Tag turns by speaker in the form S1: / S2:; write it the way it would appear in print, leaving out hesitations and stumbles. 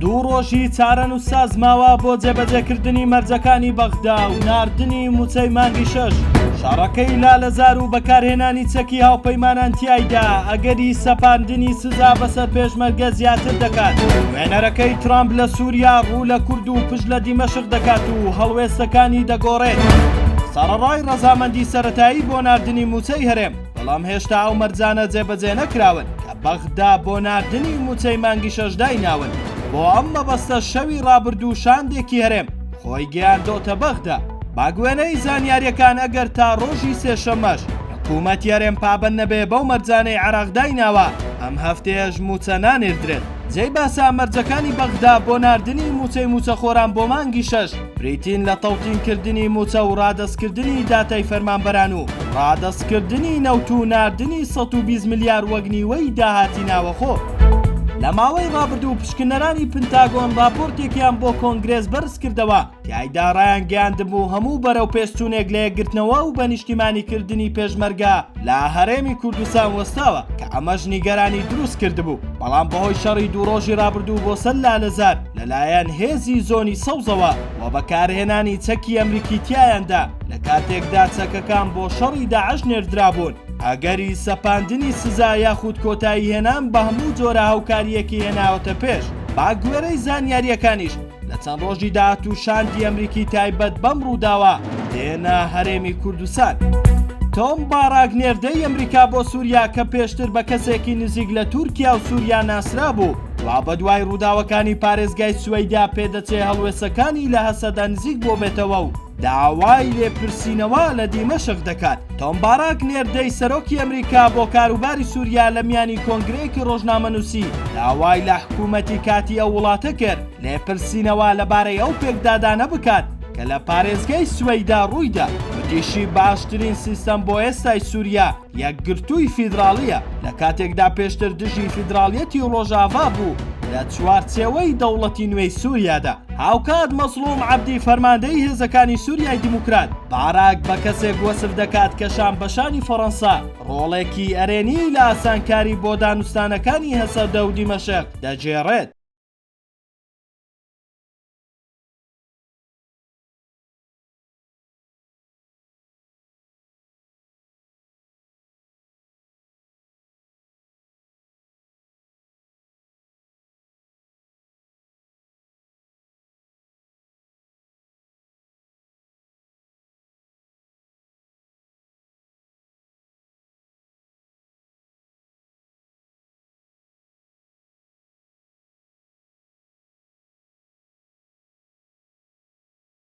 S1: دوو ڕۆژی چارەن و ساز ماوە بۆ جێبەجێکردنی مەرجەکانی بەغدا و ناردنی موچەی مانگی شەش. شەڕەکەی لالەزار و بەکارهێنانی چەکی هاوپەیمانان تیایدا ئەگەری سەپاندنی سزا بەسەر پێشمەرگە زیاتر دەکات. وێنەرەکەی ترامپ لە سووریا ڕوو لە کورد و پشت لە دیمەشق دەکات و هەڵوێستەکانی دەگۆڕێت. سەرەڕای ڕەزامەندی سەرەتایی بۆ ناردنی موچەی هەرێم، بەڵام هێشتا ئەو مەرجانە جێبەجێ نەکراون کە بەغدا بۆ ناردنی موچەی مانگی شەش دایناون. بۆ ئەم مەبەستە شەوی ڕابردوو شاندێکی هەرێم خۆی گەیاندۆتە بەغدا. باگوێنەی زانیاریەکان ئەگەر تا ڕۆژی سێشەمەش حکوومەتی هەرێم پابەند نەبێ بەو مەرجانەی عێراق دایناوە، ئەم هەفتەیەش موچە نانێردرێت. جێی باسا مەرجەکانی بەغدا بۆ ناردنی موچەی موچەخۆران بۆ مانگی شەش بریتین لە تەوتینکردنی موچە و ڕادەستکردنی داتای فەرمانبەران و ڕادەستکردنی نەوت و ناردنی 120 ملیار وەگنیوەی داهاتی ناوەخۆ. لە ماوەی ڕابردوو پشکنەرانی پنتاگۆن راپۆرتێکیان بۆ کۆنگرێس بەرز کردەوە تیایدا ڕایان گەیاندبوو هەموو بەرەو پێشچوونێک لە یەکگرتنەوە و بە نیشتیمانیکردنی پێشمەرگە لە هەرێمی کوردستان وەستاوە کە ئەمەش نیگەرانی دروست کردبوو. بەڵام بەهۆی شەڕی دوو ڕۆژی ڕابردوو بۆ سەر لالەزار لەلایەن هێزی زۆنی سەوزەوە و بەکارهێنانی چەکی ئەمریکی تیایاندا لە کاتێکدا چەکەکان بۆ شەڕی داعش نێردرابوون، ئەگەری سەپاندنی سزا یاخود کۆتایی هێنان بە هەموو جۆرە هاوکاریەکی هێناوەتە پێش. باگوێرەی زانیاریەکانیش لە چەند ڕۆژی داهاتوو شاندی ئەمریکی تایبەت بەم ڕووداوە دێنە هەرێمی کوردستان. تۆم باراک نێردەی ئەمریکا بۆ سووریا کە پێشتر بە کەسێکی نزیک لە تورکیا و سووریا ناسرا بوو وا بە دوای ڕووداوەکانی پارێزگای سوەیدا پێدەچێ هەڵوێستەکانی لە هەسەدا نزیک بۆ بێتەوە و داوای لێپرسینەوە لە دیمەشق دەکات. تۆم باراک نێردەی سەرۆکی ئەمریکا بۆ کاروباری سووریا لە میانی کۆنگرەیەکی ڕۆژنامەنووسی داوای لە حکوومەتی کاتی ئەو وڵاتە کرد لێپرسینەوە لەبارەی ئەو پێکدادانە بکات کە لە پارێزگای سوەیدا ڕوویدا. وتیشی باشترین سیستەم بۆ ئێستای سووریا یەکگرتووی فیدراڵیە لە کاتێکدا پێشتر دژی فیدراڵیەتی ڕۆژاوا بوو لە چوارچێوەی دەوڵەتی نوێی سووریادا. هاوکات مەزلوم عەبدی فەرماندەی هێزەکانی سووریای دیموکرات باراک بە کەسێک وەسف دەکات کە شان بەشانی فەڕەنسا ڕۆڵێکی ئەرێنی لە ئاسانکاری بۆ دانوستانەکانی هەسەدە و دیمەشق دەجێڕێت.